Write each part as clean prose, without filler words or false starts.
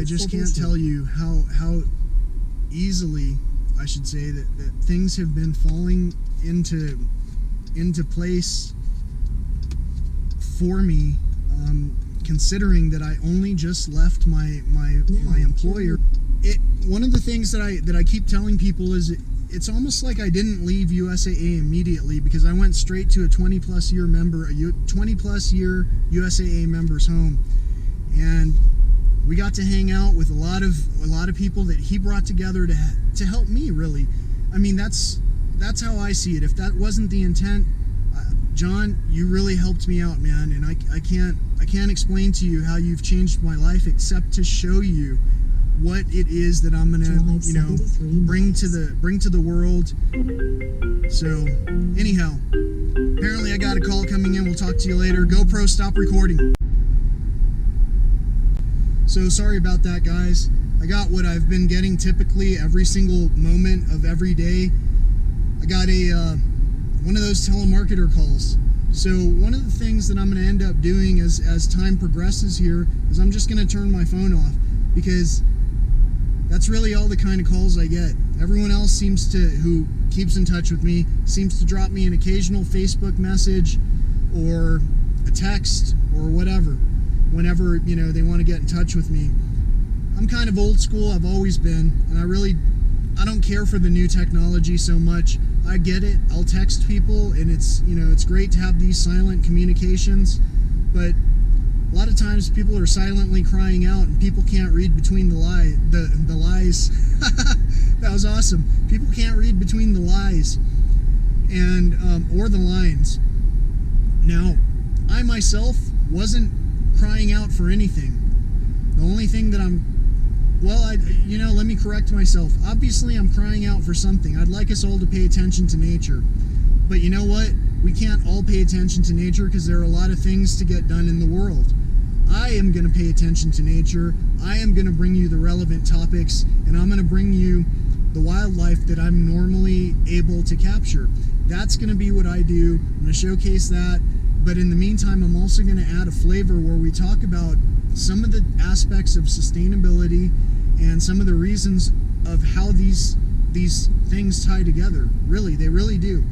I just can't tell you how easily, I should say, that things have been falling into place for me, considering that I only just left my employer. One of the things that I keep telling people is it's almost like I didn't leave USAA immediately, because I went straight to a 20-plus year USAA member's home, and we got to hang out with a lot of people that he brought together to help me, really. I mean, that's how I see it. If that wasn't the intent, John, you really helped me out, man, and I can't explain to you how you've changed my life, except to show you what it is that I'm gonna, bring to the world. So, anyhow, apparently I got a call coming in. We'll talk to you later. GoPro, stop recording. So sorry about that, guys. I got what I've been getting typically every single moment of every day. I got one of those telemarketer calls. So one of the things that I'm going to end up doing as time progresses here is I'm just going to turn my phone off, because that's really all the kind of calls I get. Everyone else who keeps in touch with me seems to drop me an occasional Facebook message or a text or whatever whenever they want to get in touch with me. I'm kind of old school. I've always been, and I don't care for the new technology so much. I get it. I'll text people, and it's great to have these silent communications, but a lot of times people are silently crying out, and people can't read between the lies. That was awesome. People can't read between the lies and or the lines. Now, I myself wasn't crying out for anything. The only thing that let me correct myself. Obviously, I'm crying out for something. I'd like us all to pay attention to nature. But you know what? We can't all pay attention to nature, because there are a lot of things to get done in the world. I am going to pay attention to nature. I am going to bring you the relevant topics, and I'm going to bring you the wildlife that I'm normally able to capture. That's going to be what I do. I'm going to showcase that. But in the meantime, I'm also going to add a flavor where we talk about some of the aspects of sustainability and some of the reasons of how these things tie together. Really, they really do.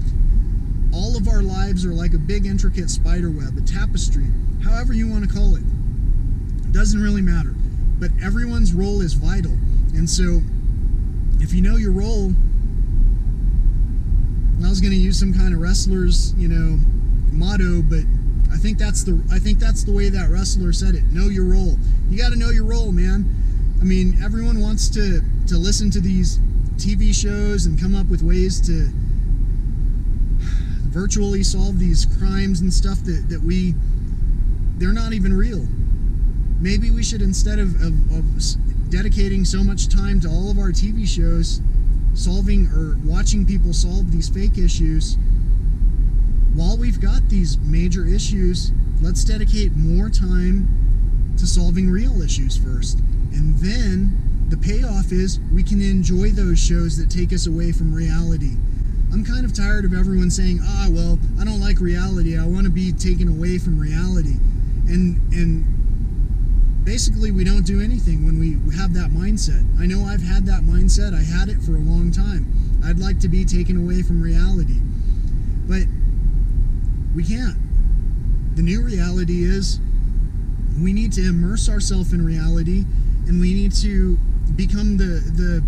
All of our lives are like a big intricate spider web, a tapestry, however you want to call it. It doesn't really matter. But everyone's role is vital. And so, if you know your role, I was going to use some kind of wrestler's, motto, but I think that's the way that wrestler said it. Know your role. You got to know your role, man. I mean, everyone wants to listen to these TV shows and come up with ways to virtually solve these crimes and stuff that they're not even real. Maybe we should, instead of dedicating so much time to all of our TV shows solving or watching people solve these fake issues, while we've got these major issues, let's dedicate more time to solving real issues first. And then the payoff is we can enjoy those shows that take us away from reality. I'm kind of tired of everyone saying, well, I don't like reality. I want to be taken away from reality. And basically we don't do anything when we have that mindset. I know I've had that mindset. I had it for a long time. I'd like to be taken away from reality. But we can't. The new reality is we need to immerse ourselves in reality, and we need to become the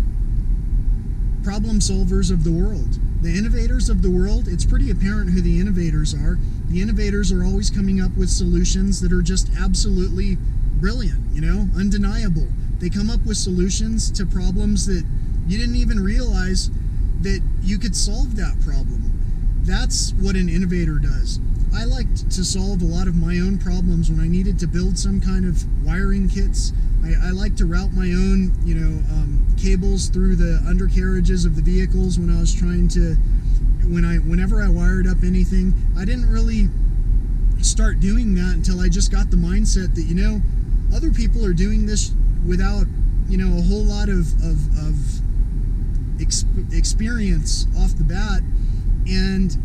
problem solvers of the world. The innovators of the world, it's pretty apparent who the innovators are. The innovators are always coming up with solutions that are just absolutely brilliant, undeniable. They come up with solutions to problems that you didn't even realize that you could solve that problem. That's what an innovator does. I liked to solve a lot of my own problems when I needed to build some kind of wiring kits. I like to route my own, cables through the undercarriages of the vehicles when I was trying to, whenever I wired up anything. I didn't really start doing that until I just got the mindset that, other people are doing this without, a whole lot of experience off the bat. And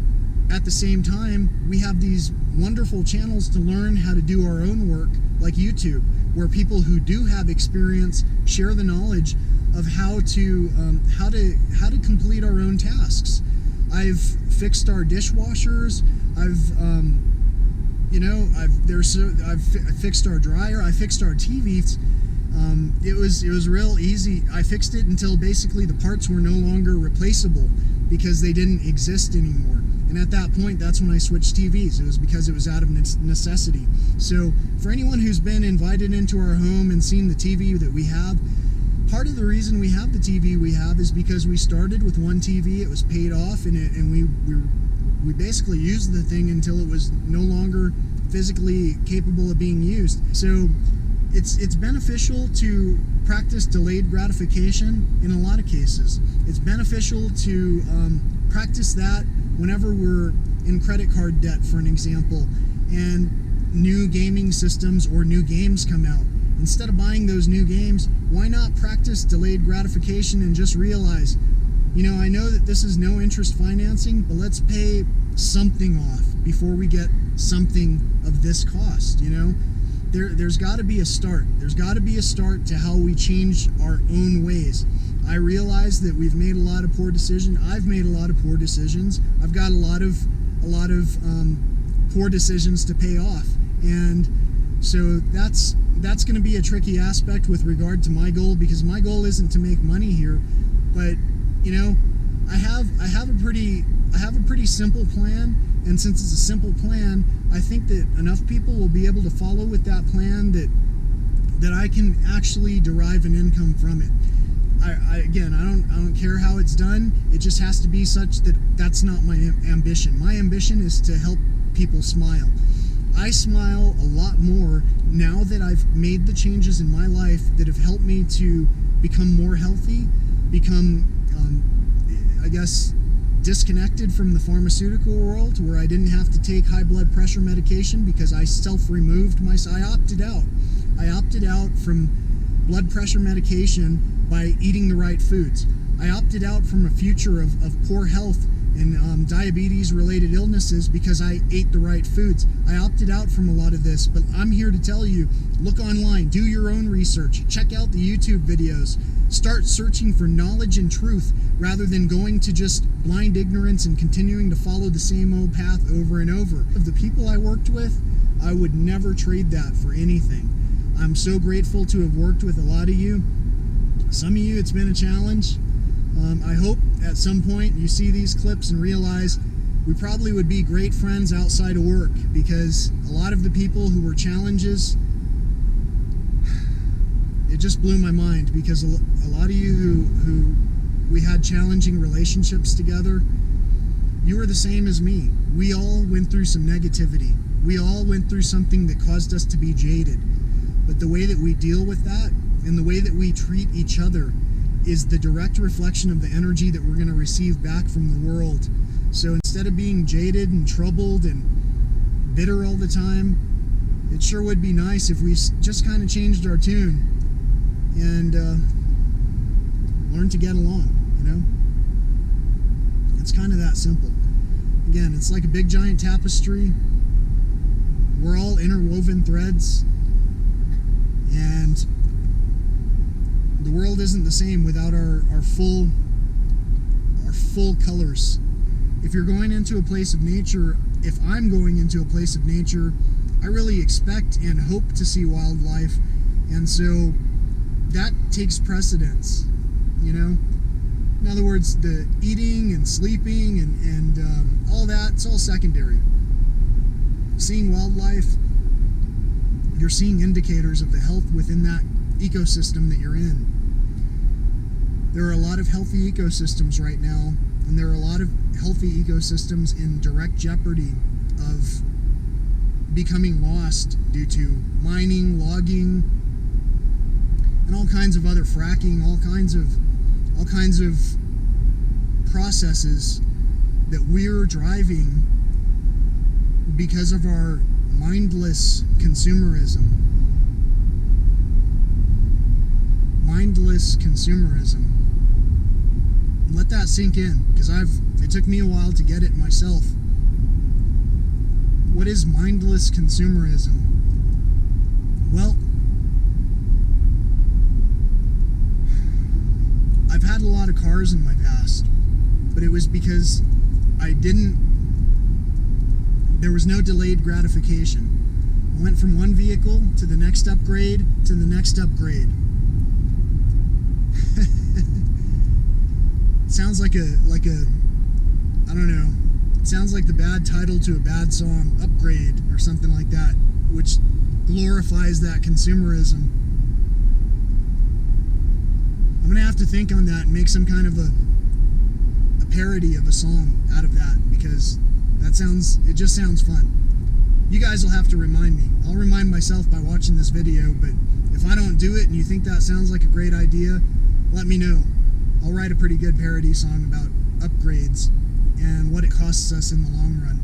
at the same time, we have these wonderful channels to learn how to do our own work, like YouTube. where people who do have experience share the knowledge of how to complete our own tasks. I've fixed our dishwashers. I've fixed our dryer. I fixed our TVs. It was real easy. I fixed it until basically the parts were no longer replaceable because they didn't exist anymore. And at that point, that's when I switched TVs. It was because it was out of necessity. So for anyone who's been invited into our home and seen the TV that we have, part of the reason we have the TV we have is because we started with one TV. It was paid off, and we basically used the thing until it was no longer physically capable of being used. So it's beneficial to practice delayed gratification in a lot of cases. It's beneficial to practice that whenever we're in credit card debt, for an example, and new gaming systems or new games come out. Instead of buying those new games, why not practice delayed gratification and just realize, I know that this is no interest financing, but let's pay something off before we get something of this cost, There's got to be a start. There's got to be a start to how we change our own ways. I realize that we've made a lot of poor decisions. I've made a lot of poor decisions. I've got a lot of poor decisions to pay off, and so that's going to be a tricky aspect with regard to my goal, because my goal isn't to make money here, but I have a pretty simple plan, and since it's a simple plan, I think that enough people will be able to follow with that plan that I can actually derive an income from it. I don't care how it's done. It just has to be such that that's not my ambition. My ambition is to help people smile. I smile a lot more now that I've made the changes in my life that have helped me to become more healthy, become, disconnected from the pharmaceutical world, where I didn't have to take high blood pressure medication because I self-removed myself. I opted out. I opted out from blood pressure medication by eating the right foods. I opted out from a future of poor health and diabetes-related illnesses because I ate the right foods. I opted out from a lot of this, but I'm here to tell you, look online, do your own research, check out the YouTube videos, start searching for knowledge and truth rather than going to just blind ignorance and continuing to follow the same old path over and over. Of the people I worked with, I would never trade that for anything. I'm so grateful to have worked with a lot of you. Some of you, it's been a challenge. I hope at some point you see these clips and realize we probably would be great friends outside of work, because a lot of the people who were challenges, it just blew my mind, because a lot of you who we had challenging relationships together, you were the same as me. We all went through some negativity. We all went through something that caused us to be jaded. But the way that we deal with that and the way that we treat each other is the direct reflection of the energy that we're going to receive back from the world. So instead of being jaded and troubled and bitter all the time, it sure would be nice if we just kind of changed our tune and learned to get along, It's kind of that simple. Again, it's like a big giant tapestry. We're all interwoven threads, and the world isn't the same without our full colors. If you're going into a place of nature, if I'm going into a place of nature, I really expect and hope to see wildlife, and so that takes precedence, In other words, the eating and sleeping and all that, it's all secondary. Seeing wildlife, you're seeing indicators of the health within that ecosystem that you're in. There are a lot of healthy ecosystems right now, and there are a lot of healthy ecosystems in direct jeopardy of becoming lost due to mining, logging, and all kinds of other fracking, all kinds of processes that we're driving because of our mindless consumerism. Mindless consumerism. Let that sink in, because it took me a while to get it myself. What is mindless consumerism? Well, I've had a lot of cars in my past, but it was because there was no delayed gratification. I went from one vehicle to the next upgrade to the next upgrade. It sounds like a I don't know. It sounds like the bad title to a bad song, Upgrade, or something like that, which glorifies that consumerism. I'm gonna have to think on that and make some kind of a parody of a song out of that, because it just sounds fun. You guys will have to remind me. I'll remind myself by watching this video, but if I don't do it and you think that sounds like a great idea, let me know. I'll write a pretty good parody song about upgrades and what it costs us in the long run.